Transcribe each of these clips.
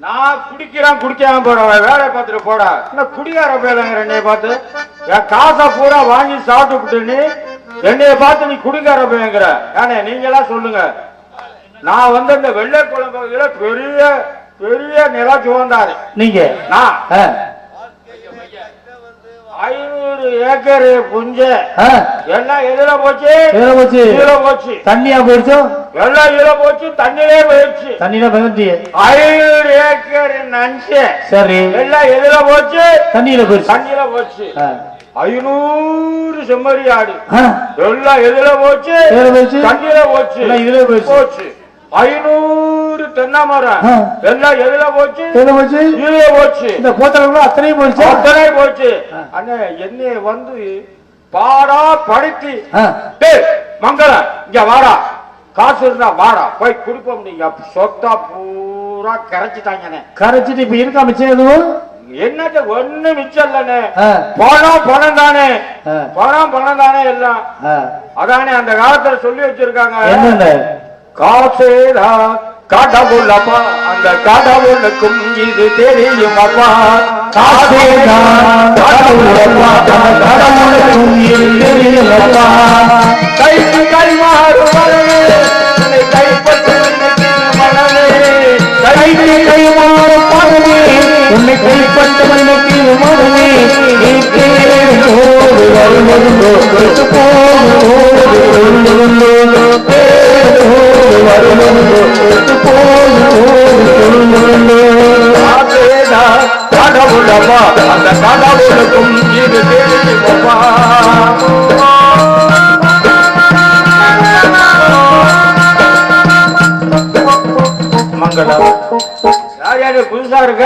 நான் குடிக்கிறேன் குடிக்காம போறேன் வேலை பார்த்துட்டு போடா என்ன குடிகார பேலங்கிற என்னைய பார்த்து என் காசை பூரா வாங்கி சாப்பிட்டு நீ என்னைய பார்த்து நீ குடிகார பேங்கிற ஏனே நீங்களா சொல்லுங்க. நான் வந்து இந்த வெள்ளை குழம்புல பெரிய பெரிய நிலா சுவந்தாரு நீங்க நான் 500 ஏக்கர் புஞ்ச எல்லாம் எதுல போச்சு போச்சு தண்ணியா போயிடுச்சோ எல்லாம் இதுல போச்சு தண்ணிலே போயிடுச்சு தண்ணியில போயிடுச்சு 500 ஏக்கர் நஞ்சு சரி எல்லாம் எதுல போச்சு தண்ணியில போயிடுச்சு தண்ணியில போச்சு 500 செம்மறி ஆடு எல்லாம் எதுல போச்சு தண்ணியில போச்சு இதுல போச்சு 500 தென்னை மரம் எல்லாம் எதுல போச்சு இதுல போச்சு இந்த போத்தல அத்தனையும் போச்சு அத்தனையும் போச்சு. அண்ணே என்னைய வந்து பாடா படுத்தி மங்களம் இங்க வாடா காசு இருந்தா வாடா போய் குடிப்போம் நீங்க சொத்தா பூரா கரைச்சிட்டாங்கண்ணே. கரைச்சிட்டு இப்ப இருக்கா மிச்சம் எதுவும் என்னது ஒண்ணு மிச்சம் இல்லண்ணே. பணம் தானே பணம் தானே எல்லாம் அதானே அந்த காலத்துல சொல்லி வச்சிருக்காங்க. என்ன காசேதா கடவுளப்பா அந்த கடவுளுக்கும் இது தெரியும் அப்பா. காசேதா கடவுளப்பா அந்த கடவுளுக்கும் இது தெரியும் அப்பா. கைக்கு கை மாறும் மனமே கைப்பற்று மனமே கைக்கு கை மாறும் மனமே உன்னை கைப்பற்ற மனமே மனமே நீ தேவோடு வருவதுண்டோ கடவுளப்பா அந்த கடவுளுக்கும் இது தெரியுமப்பா. மங்களம் யாரு புதுசா இருக்க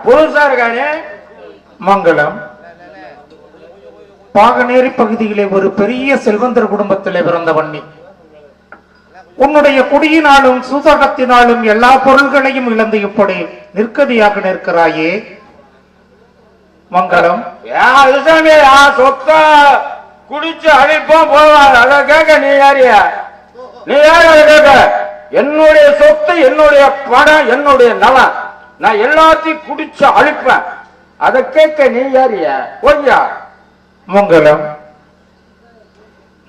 புதுசா இருக்கானே. மங்களம் பாகநேரி பகுதியிலே ஒரு பெரிய செல்வந்தர் குடும்பத்திலே பிறந்தவன் நீ. உன்னுடைய குடியினாலும் சூதாட்டத்தினாலும் எல்லா பொருள்களையும் இழந்து இப்படி நிற்கதியாக நிற்கிறாயே. மங்களம் சொத்தா குடிச்சு அழிப்போம் போவார் அத கேட்க நீ யாரியா நீ யாரு அதை கேட்க? என்னுடைய சொத்து என்னுடைய பணம் என்னுடைய நலம் நான் எல்லாத்தையும் குடிச்சு அழிப்பேன் அதை கேட்க நீ யாரியா பொய்யா? மங்களம்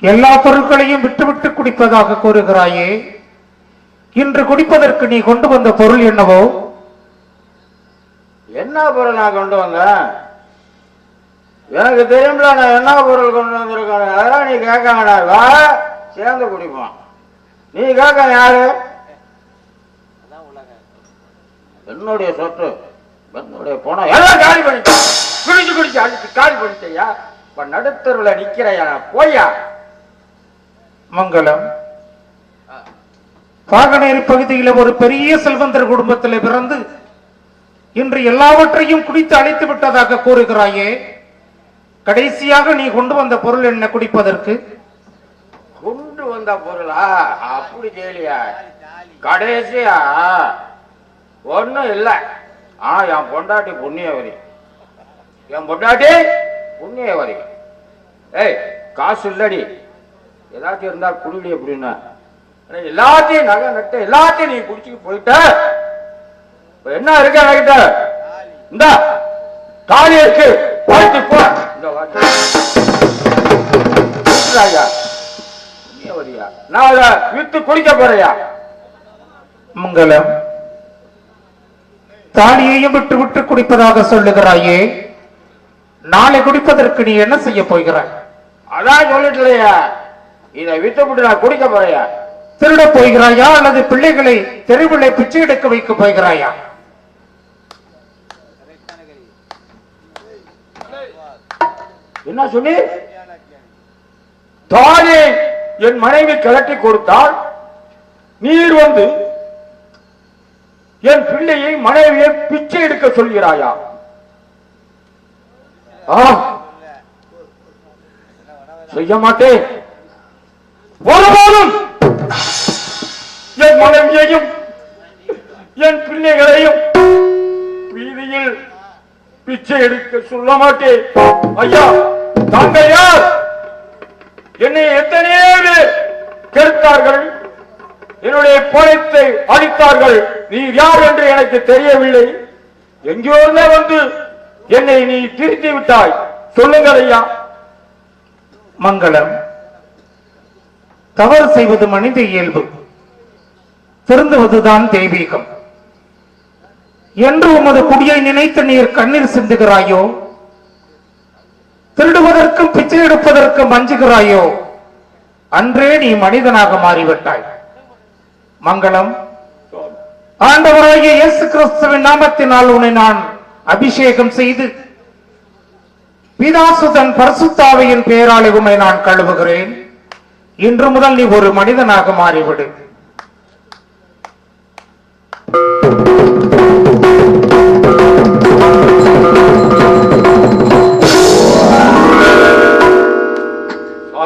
எல்லா பொருட்களையும் விட்டுவிட்டு குடிப்பதாக கூறுகிறாயே. இன்று குடிப்பதற்கு நீ கொண்டு வந்த பொருள் என்னவோ? என்ன பொருள் நான் கொண்டு வந்தேன் எனக்கு தெரியும்ல. நான் என்ன பொருள் கொண்டு வந்திருக்கேன் அதெல்லாம் நீ கேட்க வேண்டாம் சேர்ந்து குடிப்போம். நீ கேட்க யாரு? என்னுடைய சொத்து என்னுடைய பணம் எல்லாம் காலி பண்ணிட்டேன். குடிச்சு குடிச்சு அடிச்சு காலி பண்ணிட்டியா? இப்ப நடுத்தருவில் நிக்கிறையா போயா? மங்களம் பாகநேரி பகுதியில் ஒரு பெரிய செல்வந்தர் குடும்பத்தில் பிறந்து இன்று எல்லாவற்றையும் குடித்து அழித்து விட்டதாக கூறுகிறாயே. கடைசியாக நீ கொண்டு வந்த பொருள் என்ன குடிப்பதற்கு? கொண்டு வந்த பொருளா? அப்படி கேளியா? கடைசியா ஒண்ணும் இல்ல. என் பொண்டாட்டி புண்ணியவரி என் பொண்டாட்டி புண்ணியவரி. ஏய் காசு இல்லடி ஏதாச்சும் இருந்தா குடிடி அப்படின்னா எல்லாத்தையும் நகை நட்டு எல்லாத்தையும் நீ குடிச்சுட்டு போயிட்ட. என்ன இருக்க என்கிட்ட? இந்த காலி இருக்கு போயிட்டு போ. இந்த புண்ணியவரியா நான் அதை வித்து குடிக்க போறியா? மங்களம் தாலியையும் விட்டு விட்டு குடிப்பதாக சொல்லுகிறாயே. நாளை குடிப்பதற்கு நீ என்ன செய்ய போகிறாய்? அதான் சொல்லிட்டுலையா இதை விட்டுவிட்டு நான் குடிக்க போறியா? திருட போகிறாயா அல்லது பிள்ளைகளை தெருவிலை பிச்சை எடுக்க வைக்க போகிறாயா? என்ன சொல்லி தானே என் மனைவி கிளட்டி கொடுத்தால் நீர் வந்து என் பிள்ளையை மனைவியை பிச்சை எடுக்க சொல்கிறாயா? செய்ய மாட்டேன். ஒருபோதும் என் மனைவியையும் என் பிள்ளைகளையும் வீதியில் பிச்சை எடுக்க சொல்ல மாட்டேன். ஐயா தாங்கள் யார்? என்னை எத்தனையோ பேர் கெடுத்தார்கள் என்னுடைய பணத்தை அளித்தார்கள். நீ யார் என்று எனக்கு தெரியவில்லை. எங்கேயோ வந்து என்னை நீ திருத்தி விட்டாய். சொல்லுங்கள் ஐயா. மங்களம், தவறு செய்வது மனித இயல்பு, திருந்துவதுதான் தெய்வீகம். என்று உமது குடியை நினைத்து நீர் கண்ணீர் சிந்துகிறாயோ, திருடுவதற்கும் பிச்சை எடுப்பதற்கும் அஞ்சுகிறாயோ, அன்றே நீ மனிதனாக மாறிவிட்டாய். மங்களம், ஆண்டவராகிய இயேசு கிறிஸ்துவின் நாமத்தினால் உன்னை நான் அபிஷேகம் செய்து பிதாசுதன் பரிசுத்தாவியின் பெயரால் உம்மை நான் கழுவுகிறேன். இன்று முதல் நீ ஒரு மனிதனாக மாறிவிடு.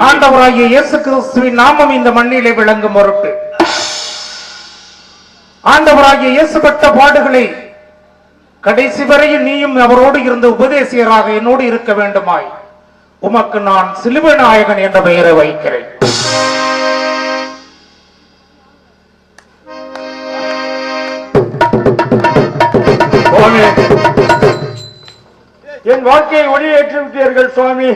ஆண்டவராகிய இயேசு கிறிஸ்துவின் நாமம் இந்த மண்ணிலே விளங்கும் பொருட்டு ஆண்டவராகிய இயேசு பட்ட பாடுகளை கடைசி வரையில் நீயும் அவரோடு இருந்த உபதேசியராக என்னோடு இருக்க வேண்டுமாய் உமக்கு நான் சிலுவை நாயகன் என்ற பெயரை வைக்கிறேன். என் வாழ்க்கையை ஒளியேற்றி விட்டீர்கள் சுவாமி.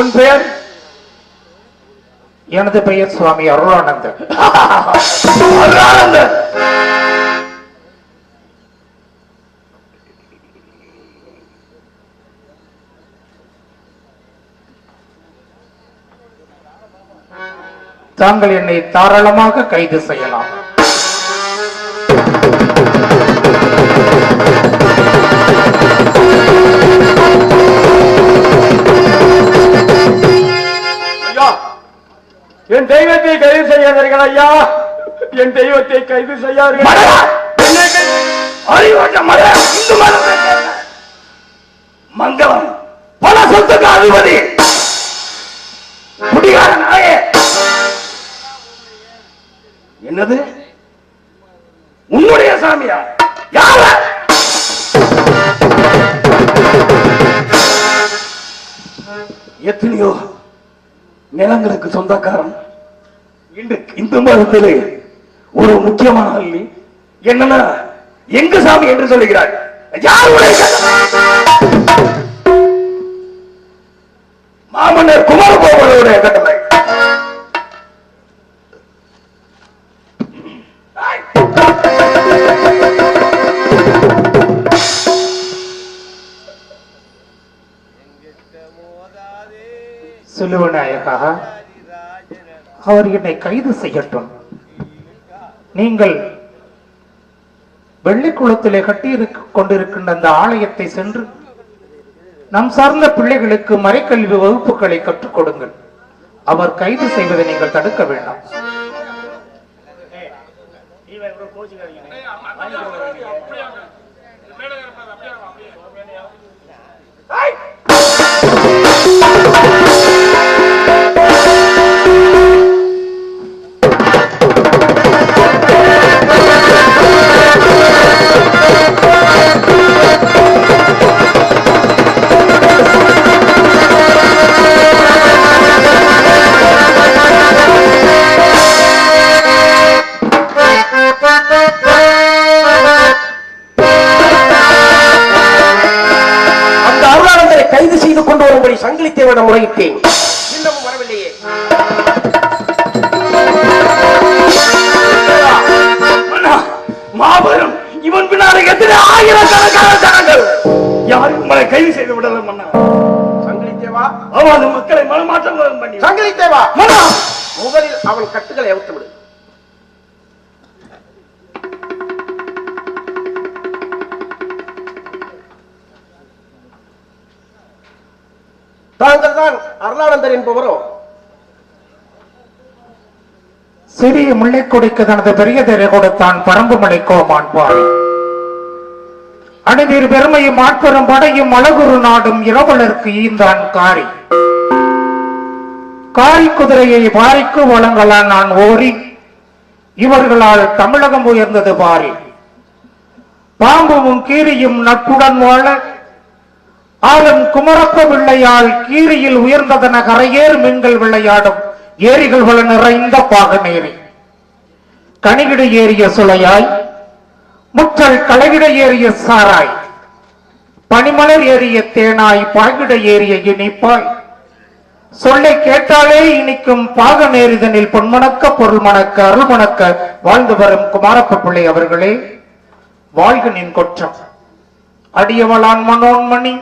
உன் பெயர்? எனது பெயர் சுவாமி அருளானந்தன். அருளானந்தன், தாங்கள் என்னை தாராளமாக கைது செய்யலாம். என் தெய்வத்தை கைது செய்யாதீர்கள் ஐயா. என் தெய்வத்தை கைது செய்யாதீர்கள். மங்களம் பல சொத்துக்கு அதிபதி குடிகார நாயே. என்னது உன்னுடைய சாமியா? யார? எத்தனையோ நிலங்களுக்கு சொந்தக்காரன். இன்று இந்து மதத்திலே ஒரு முக்கியமான அள்ளி என்னன்னா எங்க சாமி என்று சொல்லுகிறார். மாமன்னர் குமாரகோபாலுடைய கட்டளை. சிலுவநாயகா, அவர் என்னை கைது செய்யட்டும். நீங்கள் வெள்ளிக்குளத்திலே கட்டி கொண்டிருக்கின்ற அந்த ஆலயத்தை சென்று நம் சார்ந்த பிள்ளைகளுக்கு மறைக்கல்வி வகுப்புகளை கற்றுக் கொடுங்கள். அவர் கைது செய்வதை நீங்கள் தடுக்க வேண்டாம். சங்கிலித்தேவனிடம் முறையிட்டேன். இன்னமும் வரவில்லையே. மாபெரும் இவன் பின்னாலே எத்தனை ஆயிரக்கணக்கான ஜனங்கள் யாரும் உங்களை கைது செய்து விடலாம். மன்னா சங்கிலித்தேவா, அவன் மக்களை மனமாற்றம் பண்ணி சங்கிலித்தேவா மன்னா முதலில் அவன் கட்டுகளை அவுத்து விடு. தாங்கள் தான் அருளானந்தர் என்பவரோ? சிறிய முல்லைக்கொடிக்கு தனது பெரிய தெரை கொடுத்தான் பரம்பு மலை கோமான் பாரி. அணிவீர் பெருமையும் ஆட்பெரும் படையும் அழகுரு நாடும் இரவலருக்கு ஈந்தான் காரி. காரி குதிரையை பாரிக்கு வழங்கலான் நான் ஓரி, இவர்களால் தமிழகம் உயர்ந்தது பாரி. பாம்பும் கீரியும் நட்புடன் வாழ ஆளும் குமரப்ப விளையாள் கீரியில் உயர்ந்ததன கரையேறு மீன்கள் விளையாடும் ஏரிகள் வள நிறைந்த பாகநேரி கனிகிட ஏறிய சுளையாய் முற்றல் களைகிட ஏறிய சாராய் பனிமலர் ஏறிய தேனாய் பாகிட ஏறிய இனிப்பாய் சொல்லை கேட்டாலே இனிக்கும் பாக நேரிதனில் பொன்மணக்க பொருள் மணக்க அருள் மணக்க வாழ்ந்து வரும் குமாரப்ப பிள்ளை அவர்களே, வாழ்க நின் கொற்றம். அடியவளான் மனோன்மணி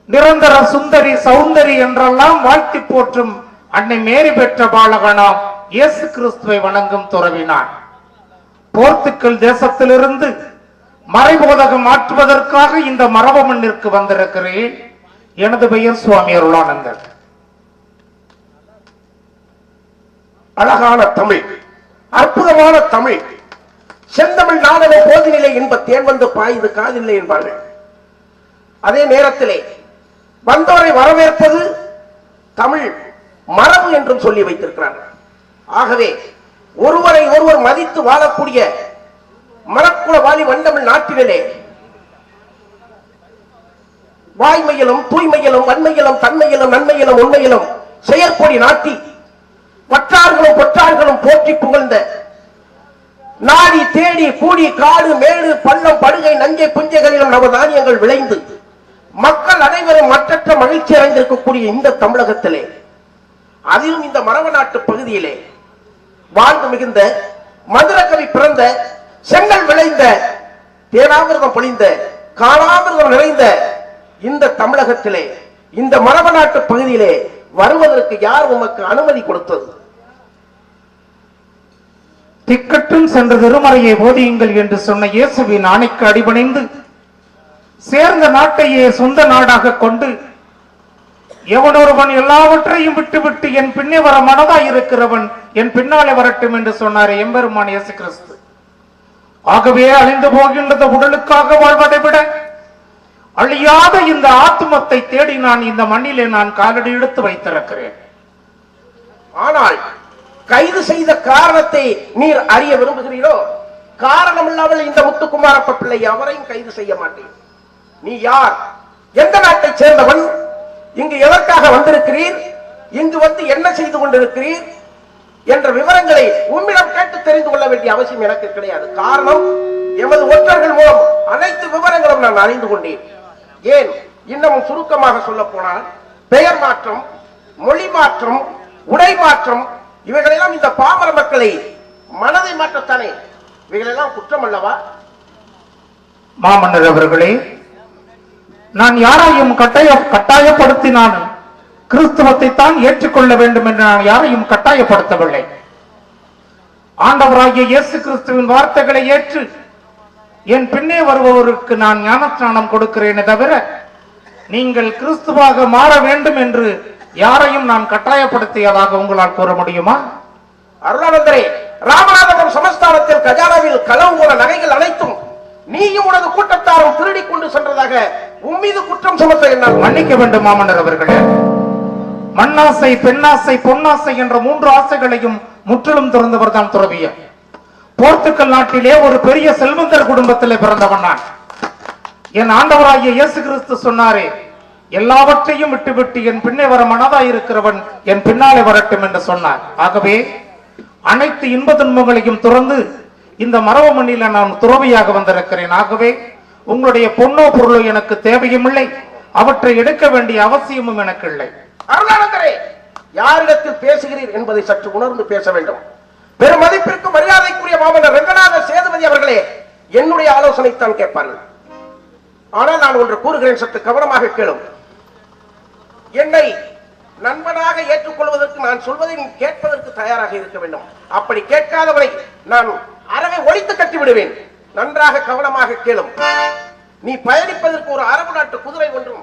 நிரந்தர சுந்தரி சௌந்தரி என்றெல்லாம் வாழ்த்தி போற்றும் அன்னை மேரி பெற்ற பாலகனாம் இயேசு கிறிஸ்துவை வணங்கும் துறவினான். போர்த்துக்கல் தேசத்திலிருந்து மறைபோதகம் மாற்றுவதற்காக இந்த மரப மண்ணிற்கு வந்திருக்கிறேன். எனது பெயர் சுவாமி அருளானந்தர். அழகான தமிழ், அற்புதமான தமிழ், செந்தமிழ் நாடக போதினிலை என்ப தேன் வந்து பாய்ந்து காதில்லை என்பார்கள். அதே நேரத்திலே வந்தோரை வரவேற்பது தமிழ் மரபு என்றும் சொல்லி வைத்திருக்கிறார்கள். ஆகவே ஒருவரை ஒருவர் மதித்து வாழக்கூடிய மரக்குல வாழி வண்டமிழ் நாட்டிலே வாய்மையிலும் தூய்மையிலும் வன்மையிலும் தன்மையிலும் நன்மையிலும் உண்மையிலும் செயற்கொடி நாட்டி வற்றார்களும் பொற்றார்களும் போற்றி புகழ்ந்த நாடி தேடி கூடி காடு மேடு பள்ளம் படுகை நஞ்சை புஞ்சைகளிலும் நவதானியங்கள் விளைந்து மக்கள் அனைவரும் மற்றற்ற மகிழ்ச்சி அடைந்திருக்கக்கூடிய இந்த தமிழகத்திலே, அதிலும் இந்த மரப நாட்டு பகுதியிலே வாழ்ந்து மிகுந்த மதுரகவி பிறந்த செங்கல் விளைந்த தேனாமிர்தம் பொழிந்த காணாமிர்தம் நிறைந்த இந்த தமிழகத்திலே இந்த மரப நாட்டு பகுதியிலே வருவதற்கு யார் உமக்கு அனுமதி கொடுத்தது? திக்கட்டும் சென்ற திருமறையை போதியுங்கள் என்று சொன்ன இயேசுவின் ஆணைக்கு அடிபணிந்து சேர்ந்த நாட்டையே சொந்த நாடாக கொண்டு எவனொருவன் எல்லாவற்றையும் விட்டுவிட்டு என் பின்னே வர மனதாய் இருக்கிறவன் என் பின்னாலே வரட்டும் என்று சொன்னார் எம்பெருமான் இயேசு கிறிஸ்து. ஆகவே அழிந்து போகின்றது உடலுக்காக வாழ்வதை விட அழியாத இந்த ஆத்மத்தை தேடி நான் இந்த மண்ணிலே நான் காலடி எடுத்து வைத்திருக்கிறேன். ஆனால் கைது செய்த காரணத்தை நீர் அறிய விரும்புகிறீரோ? காரணம் இல்லாமல் இந்த முத்துக்குமாரப்ப பிள்ளை அவரையும் கைது செய்ய மாட்டேன். நீ யார்? எந்த நாட்டை சேர்ந்தவன்? இங்கு எதற்காக வந்திருக்கிறீர்? இங்கு வந்து என்ன செய்து கொண்டிருக்கிறீர் என்ற விவரங்களை உம்மிடம் கேட்டு தெரிந்து கொள்ள வேண்டிய அவசியம் எனக்கு கிடையாது. காரணம், எமது ஒற்றர்கள் மூலம் அனைத்து விவரங்களும் நான் அறிந்து கொண்டேன். ஏன், இன்னமும் சுருக்கமாக சொல்ல போனால் பெயர் மாற்றம், மொழி மாற்றம், உடை மாற்றம், இவைகளெல்லாம் இந்த பாமர மக்களை மனதை மாற்றத்தானே. இவைகளெல்லாம் குற்றம் அல்லவா? மாமன்னர் அவர்களே, நான் யாரையும் கட்டாயப்படுத்தினான் கிறிஸ்துவத்தை தான் ஏற்றுக்கொள்ள வேண்டும் என்று நான் யாரையும் கட்டாயப்படுத்தவில்லை. ஆண்டவராகிய இயேசு கிறிஸ்துவின் வார்த்தைகளை ஏற்று என் பின்னே வருபவருக்கு நான் ஞானஸ்நானம் கொடுக்கிறேனே தவிர நீங்கள் கிறிஸ்துவாக மாற வேண்டும் என்று யாரையும் நான் கட்டாயப்படுத்தியதாக உங்களால் கூற முடியுமா? அருளானந்தரே, ராமநாதபுரம் சமஸ்தானத்தில் கஜானாவில் களவு போன நகைகள் அனைத்தும் நீயும் உனது கூட்டத்தாரும் திருடி கொண்டு சென்றதாக உம்மீது குற்றம் சுமத்த என்னால் மன்னிக்க வேண்டும் மாமன்னர் அவர்களே. மண்ணாசை, பெண்ணாசை, பொன்னாசை என்ற 3 ஆசைகளையும் முற்றிலும் திறந்தவர் தான் துறவியர். போர்த்துக்கல் நாட்டிலே ஒரு பெரிய செல்வந்தர் குடும்பத்திலே பிறந்தவன் நான். என் ஆண்டவராகிய இயேசு கிறிஸ்து சொன்னாரே, எல்லாவற்றையும் விட்டுவிட்டு என் பின்னே வர மனதாய் இருக்கிறவன் என் பின்னாலே வரட்டும் என்று சொன்னார். ஆகவே அனைத்து இன்ப துன்பங்களையும் துறந்து இந்த மரப மண்ணில நான் துறவியாக வந்திருக்கிறேன். ஆகவே உங்களுடைய பொன்னோ பொருளோ எனக்கு தேவையும் இல்லை, அவற்றை எடுக்க வேண்டிய அவசியமும் எனக்கு இல்லை. அருளானந்தரே, யாரிடத்தில் பேசுகிறீர் என்பதை சற்று உணர்ந்து பேச வேண்டும். பெரும் மதிப்பிற்கு மரியாதைக்குரிய மாமன்னர் ரங்கநாத சேதுபதி அவர்களே என்னுடைய ஆலோசனை தான் கேட்பார்கள். ஆனால் நான் ஒன்று கூறுகிறேன், சற்று கவனமாக கேளும். என்னை நண்பனாக ஏற்றுக்கொள்வதற்கு நான் சொல்வதை நீ கேட்பதற்கு தயாராக இருக்க வேண்டும். அப்படி கேட்காதவரை நான் அறவை ஒழித்து கட்டி விடுவேன். நன்றாக கவனமாக கேளும். நீ பயணிப்பதற்கு ஒரு அரபு நாட்டு குதிரை ஒன்றும்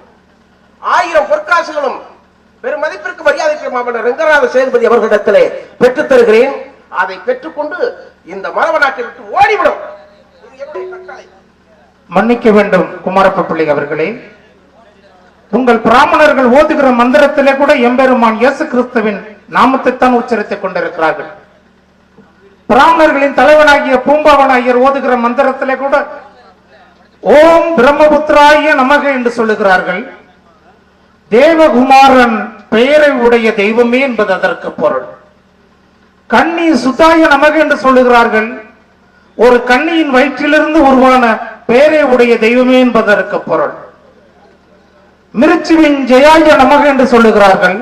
1000 பொற்காசுகளும் பெரும் மதிப்பிற்கு மரியாதைக்கு மாமன்னர் ரங்கநாத சேதுபதி அவர்களிடத்திலே பெற்றுத் தருகிறேன். அதை பெற்றுக்கொண்டு இந்த மரப நாட்டை விட்டு ஓடிவிடும். மன்னிக்க வேண்டும் குமாரப்ப பிள்ளை அவர்களே, உங்கள் பிராமணர்கள் ஓதுகிற மந்திரத்திலே கூட எம்பெருமான் இயேசு கிறிஸ்துவின் நாமத்தைத்தான் உச்சரித்துக் கொண்டிருக்கிறார்கள். பிராமணர்களின் தலைவனாகிய பூம்பாவன் ஐயர் ஓதுகிற மந்திரத்திலே கூட ஓம் பிரம்மபுத்திராய நமக என்று சொல்லுகிறார்கள். தேவகுமாரன் பெயரை உடைய தெய்வமே என்பது அதற்கு பொருள். கன்னி சுதாய நமக என்று சொல்லுகிறார்கள். ஒரு கன்னியின் வயிற்றிலிருந்து உருவான பெயரை உடைய தெய்வமே என்பதற்கு பொருள். மிருச்சுவின் ஜெயாய நமக என்று சொல்லுகிறார்கள்.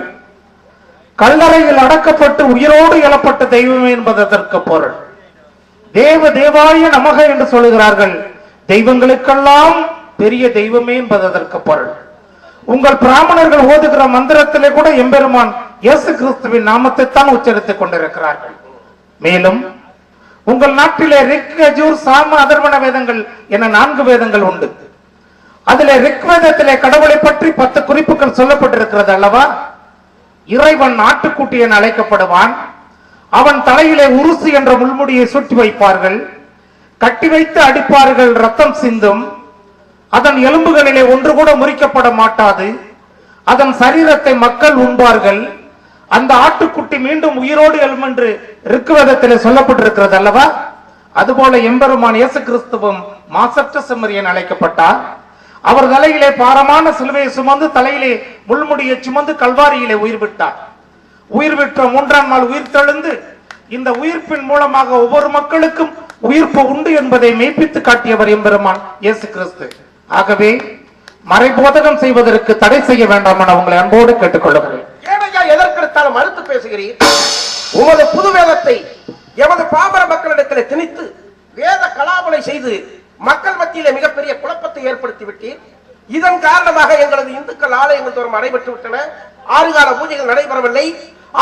கல்லறையில் அடக்கப்பட்டு உயிரோடு எழப்பட்ட தெய்வமே என்பதற்கு பொருள். தேவ தேவாய நமக என்று சொல்லுகிறார்கள். தெய்வங்களுக்கெல்லாம் பெரிய தெய்வமே என்பதற்கு பொருள். உங்கள் பிராமணர்கள் ஓதுகிற மந்திரத்திலே கூட எம்பெருமான் இயேசு கிறிஸ்துவின் நாமத்தை தான் உச்சரித்துக் கொண்டிருக்கிறார்கள். மேலும் உங்கள் நாட்டிலே ரிக், யஜூர், சாம, அதர்வண வேதங்கள் என 4 வேதங்கள் உண்டு. அதிலே ரிக் வேதத்திலே கடவுளை பற்றி 10 குறிப்புகள் சொல்லப்பட்டிருக்கிறது அல்லவா? இறைவன் ஆட்டுக்குட்டி என அழைக்கப்படுவான். அவன் தலையிலே உருசு என்ற முள்முடியை சுற்றி வைப்பார்கள். கட்டி வைத்து அடிப்பார்கள், ரத்தம் சிந்தும். அதன் எலும்புகளிலே ஒன்று கூட முறிக்கப்பட மாட்டாது. அதன் சரீரத்தை மக்கள் உண்பார்கள். அந்த ஆட்டுக்குட்டி மீண்டும் உயிரோடு எழும் என்று ரிக்குவேதத்திலே சொல்லப்பட்டிருக்கிறது அல்லவா? அதுபோல எம்பெருமான் இயேசு கிறிஸ்துவும் மாசற்ற செம்மறியன் அழைக்கப்பட்டார். அவர் தலையிலே பாரமான சிலுவையை சுமந்து தலையிலே முள்முடியை சுமந்து கல்வாரியிலே உயிர் விட்டார். உயிர் விட்ட 3ஆம் நாள் உயிர் தெழுந்து இந்த உயிர்ப்பின் மூலமாக ஒவ்வொரு மக்களுக்கும் உயிர்ப்பு உண்டு என்பதை மெய்ப்பித்து காட்டியவர் எம்பெருமான் இயேசு கிறிஸ்து. ஆகவே மறைபோதகம் செய்வதற்கு தடை செய்ய வேண்டாம் என உங்களை அன்போடு கேட்டுக்கொள்ளுகிறேன். ஏனையா எதற்கெடுத்தாலும் மறுத்து பேசுகிறீர்? உமது புது வேதத்தை எமது பாமர மக்களிடத்தில் திணித்து வேத கலாபனை செய்து மக்கள் மத்தியிலே மிகப்பெரிய குழப்பத்தை ஏற்படுத்தி விட்டீர். இதன் காரணமாக எங்களது இந்துக்கள் ஆலயங்கள் தோறும் நடைபெற்று விட்டன. 6 கால பூஜைகள் நடைபெறவில்லை.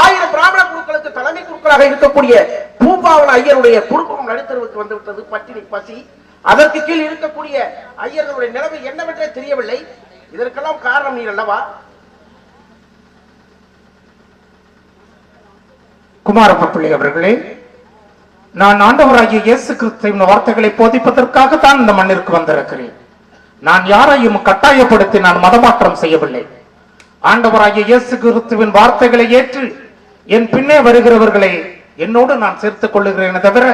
1000 பிராமண குழுக்களுக்கு தலைமை குழுக்களாக இருக்கக்கூடிய பூபாவன ஐயருடைய குடும்பம் நடுத்தருவுக்கு வந்துவிட்டது. பட்டினி, பசி. அதற்கு கீழ் இருக்கக்கூடிய ஐயர்களுடைய நிலைமை என்னவென்றே தெரியவில்லை. இதற்கெல்லாம் காரணம் நீர் அல்லவா? குமாரப்பிள்ளை அவர்களே, நான் ஆண்டவராகிய இயேசு கிறிஸ்துவின் வார்த்தைகளை போதிப்பதற்காக தான் இந்த மண்ணிற்கு வந்திருக்கிறேன். நான் யாரையும் கட்டாயப்படுத்தி நான் மதமாற்றம் செய்யவில்லை. ஆண்டவராகிய இயேசு கிறிஸ்துவின் வார்த்தைகளை ஏற்று என் பின்னே வருகிறவர்களை என்னோடு நான் சேர்த்துக் கொள்ளுகிறேன் தவிர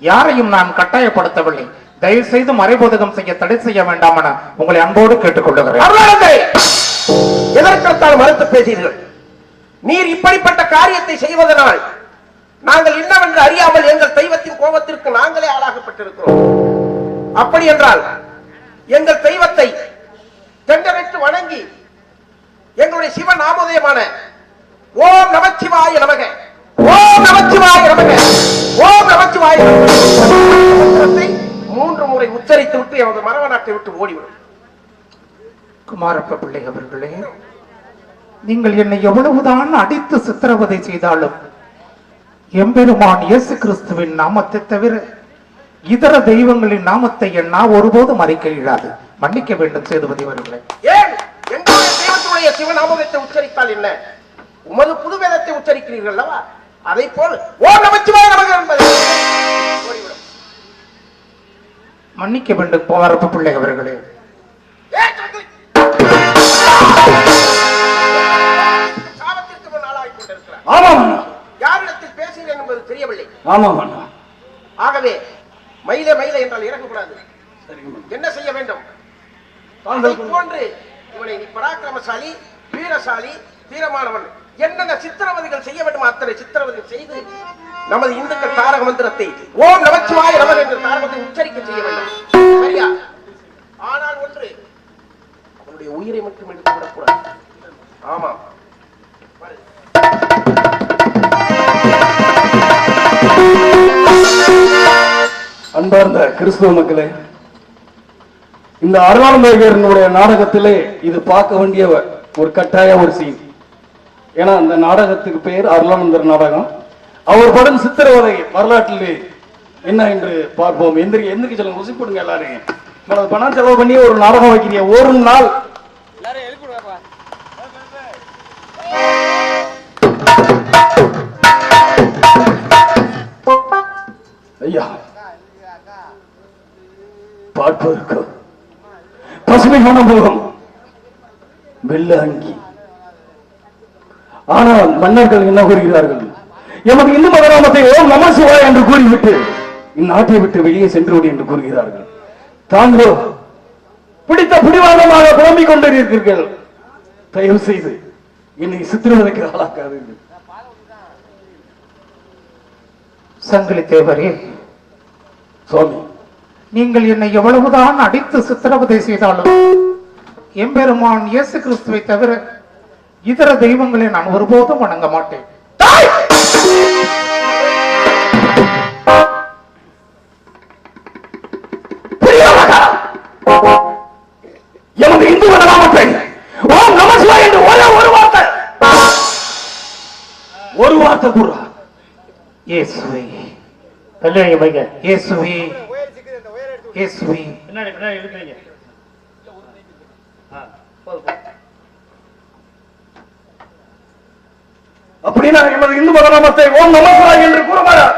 யாரையும் நான் கட்டாயப்படுத்தவில்லை. தயவு செய்து மறைபோதகம் செய்ய தடை செய்ய வேண்டாம் என உங்களை அன்போடு கேட்டுக்கொள்ளுகிறேன். எதற்காக மறுத்து பேசீர்கள்? நீர் இப்படிப்பட்ட காரியத்தை செய்வதனால் நாங்கள் என்னவென்று அறியாமல் எங்கள் தெய்வத்தின் கோபத்திற்கு நாங்களே ஆளாகப்பட்டிருக்கிறோம். அப்படி என்றால் எங்கள் தெய்வத்தை தெண்டரிட்டு வணங்கி எங்களுடைய சிவ நாமோதயமான ஓம் நமச்சிவாய நமக, ஓம் நமச்சிவாய நமக, ஓம் நமச்சிவாய மந்திரத்தை 3 முறை உச்சரித்து விட்டு எமது மரவ நாட்டை விட்டு ஓடிவிடும். குமாரப்ப பிள்ளை அவர்களே, நீங்கள் என்னை எவ்வளவுதான் அடித்து சித்திரவதை செய்தாலும் எம்பெருமான் இயேசு கிறிஸ்துவின் நாமத்தை தவிர இதர தெய்வங்களின் நாமத்தை என் ஒருபோதும் அறிக்கை இடாது. மன்னிக்க வேண்டும் சேதுபதி அவர்களே. ஏன் எங்களுடைய தெய்வத்துடைய சிவநாமத்தை உச்சரித்தால் என்ன? உமது புது வேதத்தை உச்சரிக்கிறீர்கள் அல்லவா? அதை போல் ஓம் நமச்சிவாய நமக என்பதை ஓடிவிடும். மன்னிக்க வேண்டும் குமாரப்ப பிள்ளை அவர்களே. சாபத்திற்கு முன் ஆளாகிக் கொண்டிருக்கிறார். ஆமாம், யாரிடத்தில் பேசுகிறேன் என்பது தெரியவில்லை. ஆமாம். ஆகவே மயிலே மயிலே என்றால் இறங்கக்கூடாது. என்ன செய்ய வேண்டும்? போன்று இவனை நீ பராக்கிரமசாலி, வீரசாலி, தீரமானவன் என்னென்ன சித்திரவதைகள் செய்ய வேண்டும் அத்தனை சித்திரவதைகள் செய்து நமது இந்துக்கள் தாரக மந்திரத்தை ஓம் நமச்சிவாய நமக என்ற தாரகத்தை உச்சரிக்க செய்ய வேண்டும். சரியா? ஆனால் ஒன்று, அவனுடைய உயிரை மட்டும் எடுத்து விடக்கூடாது. ஆமாம். அன்பார்ந்த கிறிஸ்துவ மக்களே, இந்த அருளாளந்தேவனுடைய நாடகத்திலே இது பார்க்க வேண்டிய ஒரு கட்டாய ஒரு சீன். ஏன்னா அந்த நாடகத்துக்கு பெயர் அருளானந்தர் நாடகம். அவர் படும் சித்திரவதை வரலாற்றிலே என்ன என்று பார்ப்போம். எந்திரிக்க சொல்லுங்க, உசிப்படுங்க எல்லாரும். பணம் செலவு பண்ணி ஒரு நாடகம் வைக்கிறீங்க. ஒரு நாள் ஐயா பார்ப்பதற்கு பசுமையான முகம், வெள்ள அங்கி. ஆனால் மன்னர்கள் என்ன கூறுகிறார்கள்? எமது இந்து மதராமத்தை ஓம் நம சிவாய என்று கூறிவிட்டு இந்நாட்டை விட்டு வெளியே சென்று விடு என்று கூறுகிறார்கள். தாங்களோ பிடித்த பிடிவாதமாக புலம்பிக் கொண்டிருக்கிறீர்கள். தயவு செய்து என்னை சித்திரவதைக்கு ஆளாக்காதீர்கள். சங்கிலி தேவரே, சுவாமி, நீங்கள் என்னை எவ்வளவுதான் அடித்து சித்திரவதை செய்தாலும் எம்பெருமான் இயேசு கிறிஸ்துவை தவிர இதர தெய்வங்களை நான் ஒருபோதும் வணங்க மாட்டேன். எமது இந்து நாமத்தை ஓம் நம சிவாய என்று ஒரு வார்த்தை கூறா. இயேசுவே, இயேசுவே, இயேசுவே. அப்படின்னா எமது இந்து மத நாமத்தை ஓம் நம சிவாய என்று கூறமாட்டார்.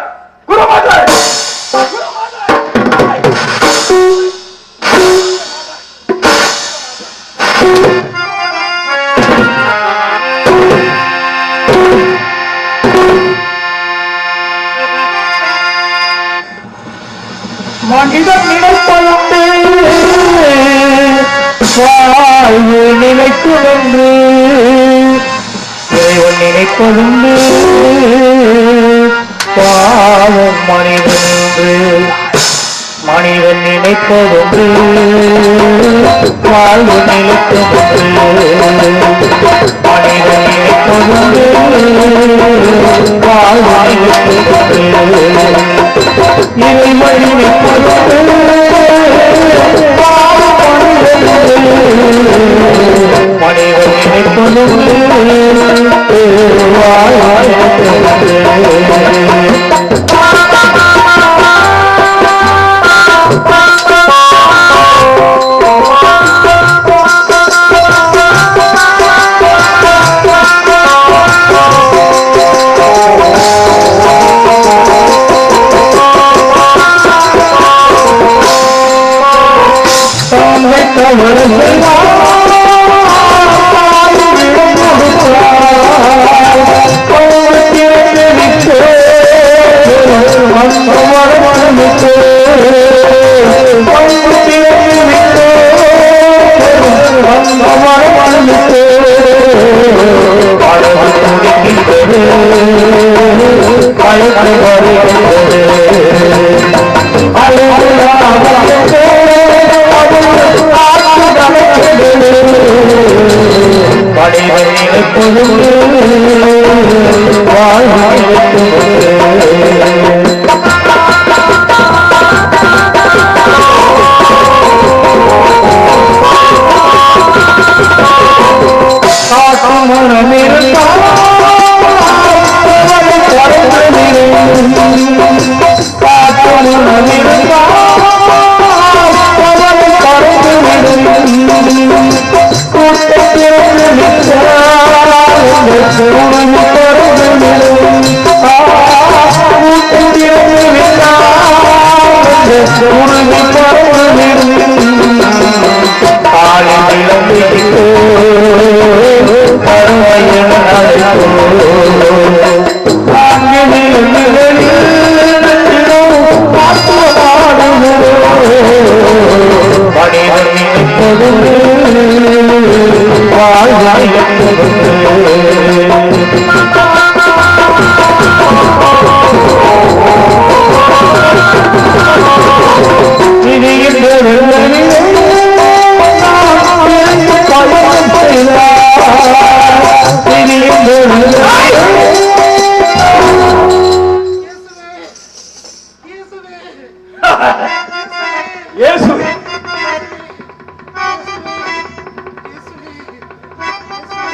மனிதன் நினைப்பதுண்டு, வாழ்வு நினைப்பதுண்டு, தேவன் நினைப்பதுண்டு, பாவம் மனிதன்று. மனிதன் நினைப்பதுண்டு, வாழ்வு நினைப்பதுண்டு, மனிதன் நினைப்பதுண்டு, வாழ்வு நினைப்பதுண்டு, இறைவன் நினைப்பதுண்டு, மனிதன் நினைப்பதுண்டு, வாழ்வு நினைப்பதுண்டு.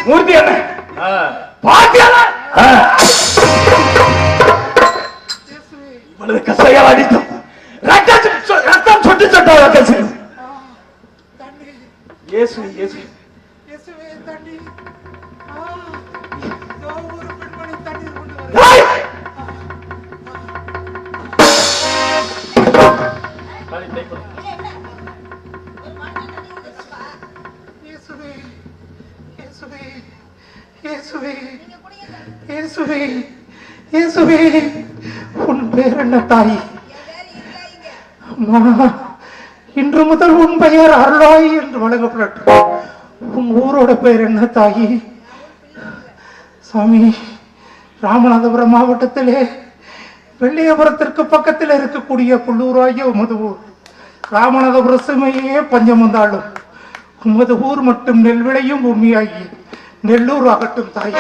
மூர்த்தி என்ன பாத்தியால இவ்வளவு கசையால் அடித்தோம், ரத்தம் சொட்டு சொட்டாக கசி. இயேசு இயேசு உன் பேர் என்ன தாய்? அம்மா, இன்று முதல் உன் பெயர் அருளாய் என்று வழங்கப்படட்டும். உன் ஊரோட பெயர் என்ன தாயி? சாமி, ராமநாதபுரம் மாவட்டத்திலே வெள்ளியபுரத்திற்கு பக்கத்தில் இருக்கக்கூடிய புல்லூராகிய உமது ஊர். ராமநாதபுர சுமையே பஞ்சம் வந்தாலும் உமது ஊர் மட்டும் நெல் விளையும் பூமியாகி நெல்லூர் ஆகட்டும் தாய்.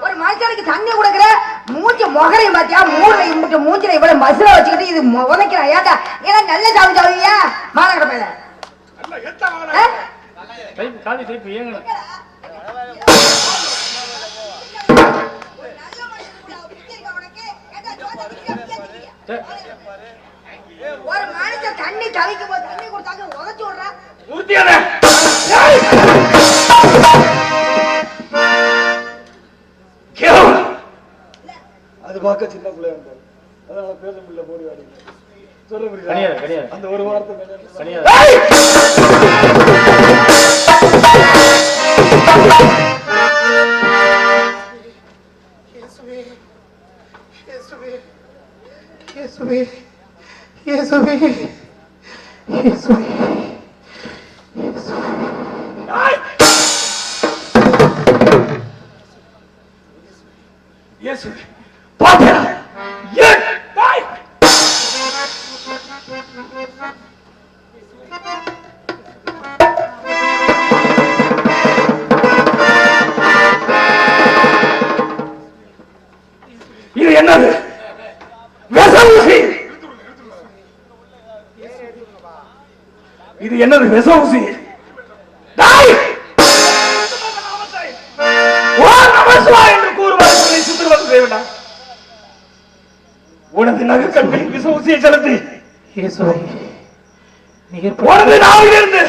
ஒரு மனுஷனுக்கு தண்ணி கொடுக்குற மூஞ்சி முகரையும் பாத்தியா? மூஞ்சில இவ்வளவு மசுர வச்சுக்கிட்டு இது உதைக்கிறா ஏட்டா? ஏன்னா நல்ல சாவி சாவியா மாநகர பையல ஒரு மனுஷன் தண்ணி தவிக்கும் போது தண்ணி கொடுத்தாங்க உதச்சு விடுறா. அது பார்க்க சின்ன பிள்ளையா இருந்தாரு, அதனால பேச முடியல. போடி வாடி சொல்ல முடியல. அந்த ஒரு வார்த்தை இது என்னது? விஷஊசி. இது என்னது? விஷஊசி. உனது நகைக்கண்களில் விஷஊசியை செலுத்தி உனது நாவிலிருந்து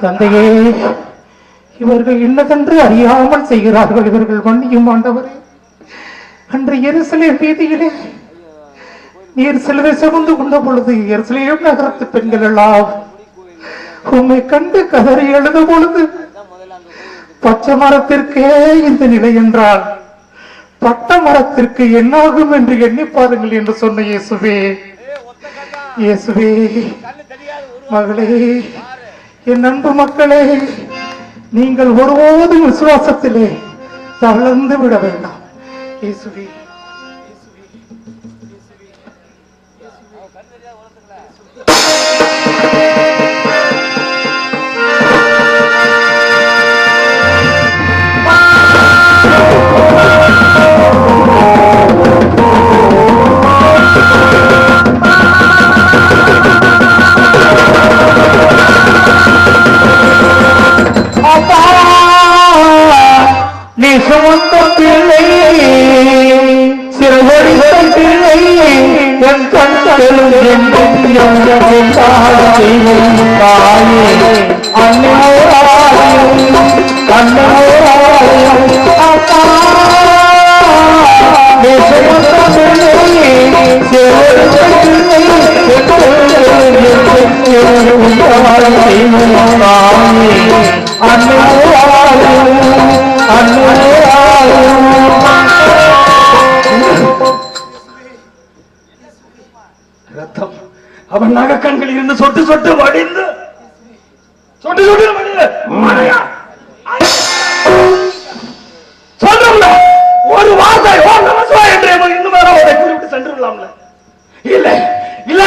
தந்தையே, இவர்கள் இன்னதென்று அறியாமல் செய்கிறார்கள். இவர்கள் மன்னியும் ஆண்டவரே. அன்று எருசலேம் வீதியிலே நீர் சிலுவை சுமந்து கொண்ட பொழுது எருசலேம் நகரத்து பெண்கள் எல்லாம் உம்மை கண்டு கதறி எழுத பொழுது பச்சை மரத்திற்கே இந்த நிலை என்றால் பட்ட மரத்திற்கு என்னாகும் என்று எண்ணி பாருங்கள் என்று சொன்ன இயேசுவே, இயேசுவே, மகளே, என் அன்பு மக்களே, நீங்கள் ஒருபோதும் விசுவாசத்திலே தளர்ந்து விட வேண்டாம். இயேசுவே, நீ சுமந்த பிள்ளை சிறுவடித்த பிள்ளை என் கண்களும் ரத்தம் அவன் நகக்கண்கள் இருந்து சொட்டு சொட்டு வடிந்து சொட்டு சொட்டு வடிந்து மழையா சொல்றோம்ல ஒரு வார்த்தை ஓ நமஸ்வா என்று இன்னும் மேல அவரை குறிப்பிட்டு சென்று விடலாம்ல. இல்ல இல்ல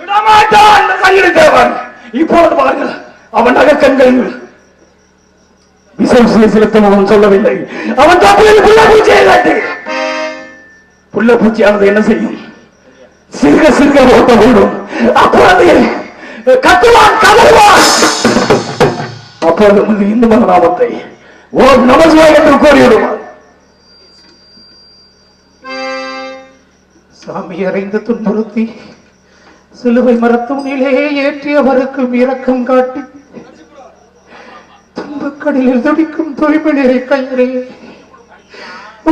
விடமாட்டான் கண்களை தேவன். இப்பொழுது பாருங்கள், அவன் நகக்கண்கள் விசேஷ செலுத்தும் அவன் சொல்லவில்லை. அவன் தப்பில் புள்ள பூச்சியை காட்டு. புள்ள பூச்சியானது என்ன செய்யும்? சிறுக சிறுக ஓட்ட விடும். அப்பொழுது கத்துவான், கதறுவான். அப்பொழுது இந்து மத நாமத்தை ஓம் நமசிவாய என்று கூறிவிடுவான். சாமி அறைந்து துன்புறுத்தி சிலுவை மரத்தூணிலே ஏற்றியவருக்கும் இரக்கம் காட்டி துன்பக்கடலில் துடிக்கும் தூய்மை நிறை கயிறே,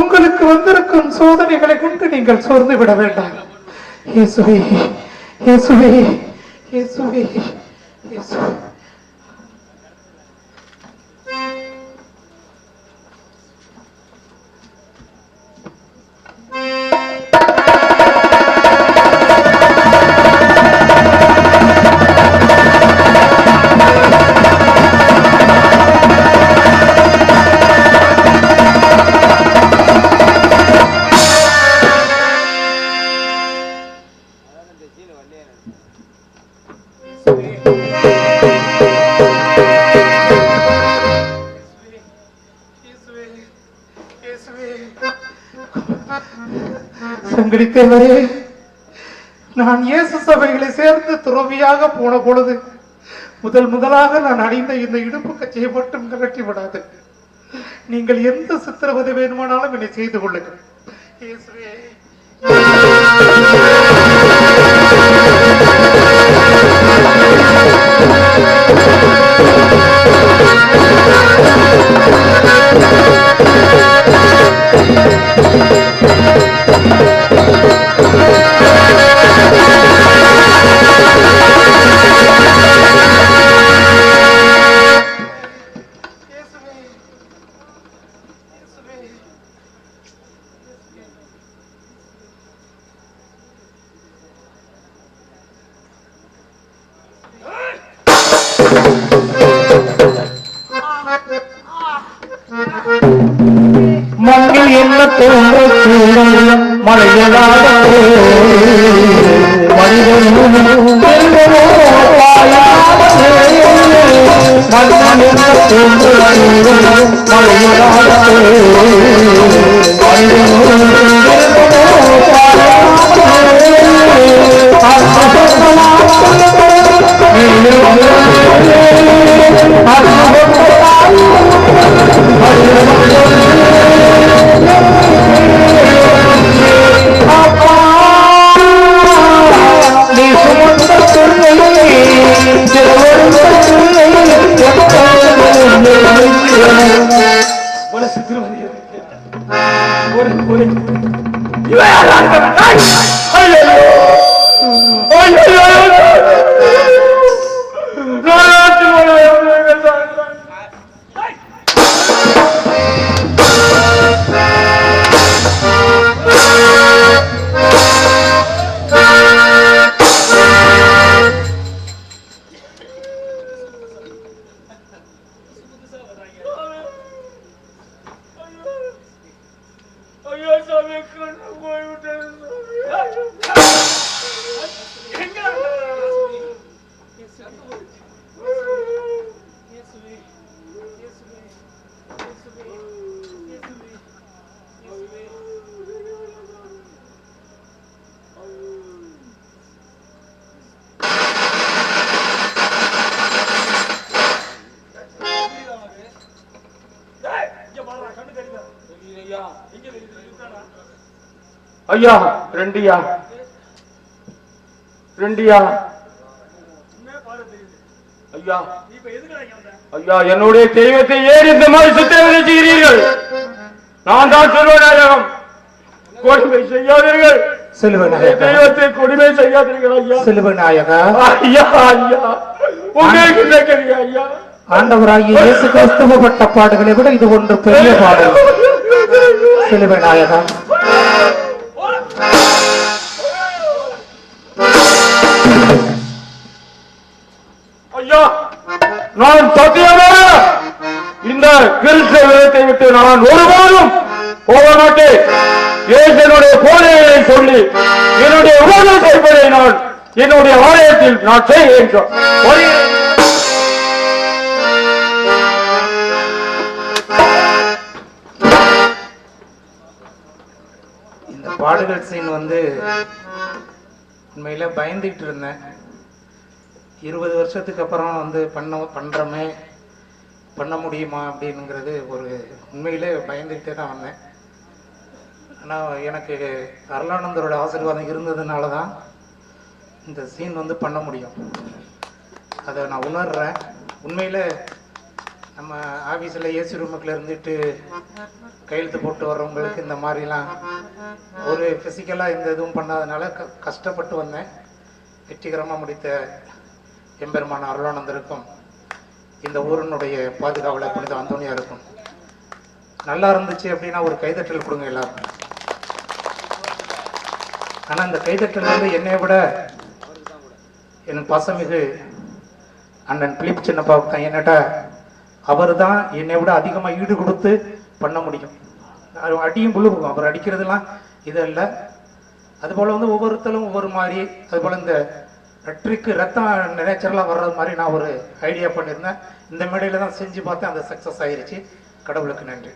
உங்களுக்கு வந்திருக்கும் சோதனைகளை கண்டு நீங்கள் சோர்ந்து விட வேண்டாம். இயேசுவே, இயேசுவே, இயேசுவே, சங்கடித்தேவரே, நான் இயேசு சபைகளை சேர்ந்து துறவியாக போன பொழுது முதலாக நான் அணிந்த இந்த இடுப்பு கச்சையை மட்டும் கலட்டி விடாது. நீங்கள் எந்த சித்திரவதை வேணுமானாலும் என்னை செய்து கொள்ளுங்கள். இயேசுவே, மண்ணில் என்ன தோன்றக்கூடும் மழையலாக ஐயா ரெண்டியா ஐயா ஐயா, என்னுடைய தெய்வத்தை ஏன் இந்த மாதிரி சித்திரவதை செய்கிறீர்கள்? நான் தான் செல்வநாயகம். கொடுமை செய்யாதீர்கள். தெய்வத்தை கொடுமை செய்யாதீர்கள் ஐயா. செல்வநாயகா, ஐயா ஐயா, உங்களுக்கு கேட்கிறீங்க ஐயா. ஆண்டவராகிய இயேசு கிறிஸ்துவப்பட்ட பாடுகளை விட இது ஒன்று பெரிய பாடல். செல்வநாயகா, ஐயா, நான் சத்தியமாக இந்த கிறிஸ்தவ விதத்தை விட்டு நான் ஒருபோதும் போக மாட்டேன். என்னுடைய போதையை சொல்லி என்னுடைய உணவு செய்வதை நான் என்னுடைய ஆலயத்தில் நான் செய்கிறேன். இந்த பாடுகள் சீன் உண்மையில பயந்துட்டு இருந்தேன். 20 வருஷத்துக்கு அப்புறம் பண்றோமே, பண்ண முடியுமா அப்படிங்கிறது ஒரு உண்மையிலே பயந்துகிட்டே தான் வந்தேன். ஆனால் எனக்கு அருளானந்தரோட ஆசீர்வாதம் இருந்ததுனால தான் இந்த சீன் பண்ண முடியும். அதை நான் உணர்றேன். உண்மையில் நம்ம ஆஃபீஸில் ஏசி ரூமுக்கில் இருந்துட்டு கையெழுத்து போட்டு வர்றவங்களுக்கு இந்த மாதிரிலாம் ஒரு ஃபிசிக்கலாக எந்த இதுவும் பண்ணாதனால கஷ்டப்பட்டு வந்தேன். வெற்றிகரமாக முடித்த எம்பெருமான அருளானந்தருக்கும் இந்த ஊரினுடைய பாதுகாவலர் புனித அந்தோனியா இருக்கும். நல்லா இருந்துச்சு அப்படின்னா ஒரு கைதட்டல் கொடுங்க எல்லாருக்கும். ஆனா இந்த கைதட்டல் வந்து என்னை விட என் பாசமிகு அண்ணன் பிலிப் சின்னப்பாவுக்கு தான். என்னட்டா அவர் தான் என்னை விட அதிகமாக ஈடு கொடுத்து பண்ண முடியும். அடியும் புழுகும் அவர் அடிக்கிறதுலாம் இது இல்லை. அதுபோல் வந்து ஒவ்வொருத்தரும் ஒவ்வொரு மாதிரி, அதுபோல் இந்த ட்ரிக்கு ரத்தம் நேச்சுரலாக வர்றது மாதிரி நான் ஒரு ஐடியா பண்ணியிருந்தேன். இந்த மேடையில் தான் செஞ்சு பார்த்தேன், அந்த சக்ஸஸ் ஆயிருச்சு. கடவுளுக்கு நன்றி.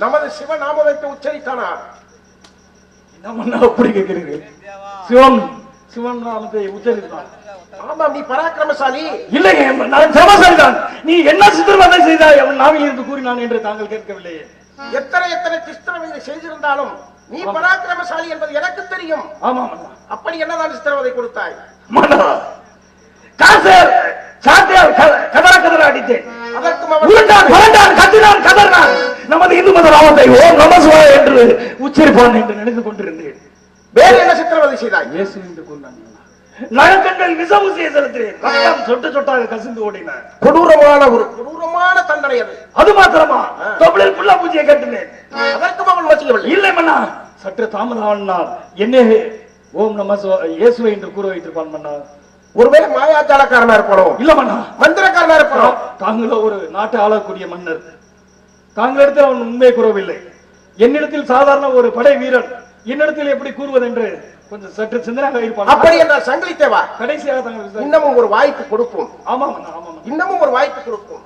நமது சிவநாமத்தை உச்சரித்தானா? என்ன அப்படி கேட்கிறீர்கள்? சிவன் சிவன் நாமத்தை உச்சரித்தான். ஆமா, நீ பராக்கிரமசாலி. இல்லையே, நான் சிரமசாலி தான். நீ என்ன சித்திரவதை செய்தாய் அவன் நாவில் இருந்து கூறினான் என்று தாங்கள் கேட்கவில்லையே. எத்தனை சித்திரவதை செய்திருந்தாலும் நீ பராக்கிரமசாலி என்பது எனக்கு தெரியும். ஆமா, அப்படி என்னதான் சித்திரவதை கொடுத்தாய்? கதற அடித்தேன். அதற்கு கதறினான். நமது இந்து மத நாமத்தை ஓம் நம சிவாய என்று உச்சரிப்பான் என்று நினைத்து கொண்டிருந்தேன். வேறு என்ன சித்திரவதை செய்தாய்? இயேசு என்று கொண்டான். நகக்கண்கள் விஷமூசியை செலுத்தினேன். ரத்தம் சொட்டு சொட்டாக கசிந்து ஓடின. கொடூரமான தண்டனை அது. அது மாத்திரமா, தொழில் புள்ள பூஜையை கட்டினேன். அதற்கும் அவன் மசிக்கவில்லை. இல்லை மன்னா, சற்று தாமதமானால் என்ன ஓம் நம இயேசுவை என்று கூற வைத்திருப்பான் மன்னா. ஒருவேளை மாயாஜாலக்காரனா இருப்போம். இல்ல மன்னா, மந்திரக்காரனா இருப்போம். தாங்களோ ஒரு நாட்டை ஆளக்கூடிய மன்னர். தாங்களிடத்தில் அவன் உண்மை கூறவில்லை. என்னிடத்தில் சாதாரண ஒரு படை வீரன் என்னிடத்தில் எப்படி கூறுவது என்று கொஞ்சம் சற்று சிந்தனையாக இருப்பான். அப்படி என்றால் சங்கிலி தேவா, கடைசியாக தாங்கள் இன்னமும் ஒரு வாய்ப்பு கொடுப்போம். ஆமா மன்னா, ஆமா, இன்னமும் ஒரு வாய்ப்பு கொடுப்போம்.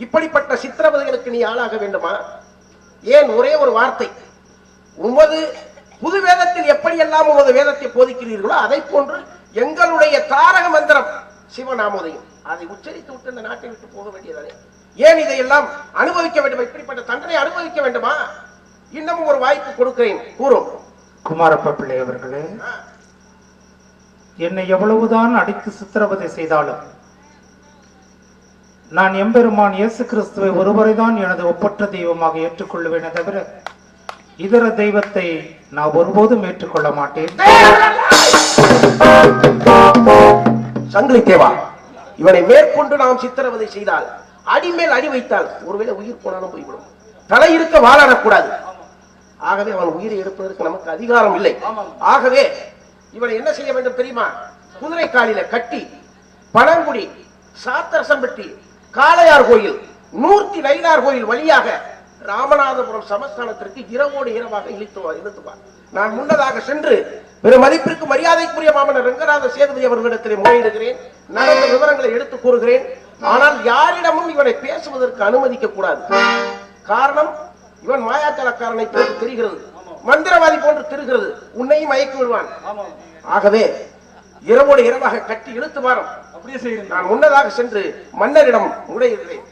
இப்படிப்பட்ட சித்திரவதைகளுக்கு நீ ஆளாக வேண்டுமா? ஏன் ஒரே ஒரு வார்த்தை, உமது புது வேதத்தில் எப்படியெல்லாம் உமது வேதத்தை போதிக்கிறீர்களோ அதை போன்று எங்களுடைய தாரக மந்திரம் சிவநாமோதயம் அதை உச்சரித்து விட்டு இந்த நாட்டை விட்டு போக வேண்டியதானே? ஏன் இதையெல்லாம் அனுபவிக்க வேண்டும்? இப்படிப்பட்ட தண்டனை அனுபவிக்க வேண்டுமா? இன்னமும் ஒரு வாய்ப்பு கொடுக்கிறேன், கூறும். குமாரப்ப பிள்ளை அவர்களே, என்னை எவ்வளவுதான் அடித்து சித்திரவதை செய்தாலும் நான் எம்பெருமான் இயேசு கிறிஸ்துவை ஒருவரைதான் எனது ஒப்பற்ற தெய்வமாக ஏற்றுக்கொள்வேனே தவிர இதர தெய்வத்தை நான் ஒருபோதும் ஏற்றுக்கொள்ள மாட்டேன். சங்கிலி தேவா, இவனை மேற்கொண்டு நாம் சித்திரவதை செய்தால், அடிமேல் அடி வைத்தால், ஒருவேளை உயிர் போனாலும் போய்விடும். தலை இருக்க வாழக்கூடாது. ஆகவே அவன் உயிரை எடுப்பதற்கு நமக்கு அதிகாரம் இல்லை. ஆகவே இவனை என்ன செய்ய வேண்டும் தெரியுமா? குதிரை காலில கட்டி பனங்குடி, சாத்தரசம்பட்டி, காளையார் கோயில், நூர்த்தி நயினார் கோயில் வழியாக ராமநாதபுரம் சமஸ்தானத்திற்கு இரவோடு இரவாக இழுத்துவார். நான் முன்னதாக சென்று பெரும் மதிப்பிற்கு மரியாதைக்குரிய மாமன்னர் ரங்கநாத சேதுபதி அவர்களிடத்திலே முறையிடுகிறேன். நடந்த விவரங்களை எடுத்து கூறுகிறேன். ஆனால் யாரிடமும் இவனை பேசுவதற்கு அனுமதிக்க கூடாது. காரணம், இவன் மாயாஜாலக்காரனை போன்று தெரிகிறது, மந்திரவாதி போன்று தெரிகிறது, உன்னையும் மயக்கி விடுவான். ஆகவே இரவோடு இரவாக கட்டி இழுத்து வாரம். அப்படியே செய்கிறேன். நான் முன்னதாக சென்று மன்னரிடம் முறையிடுகிறேன்.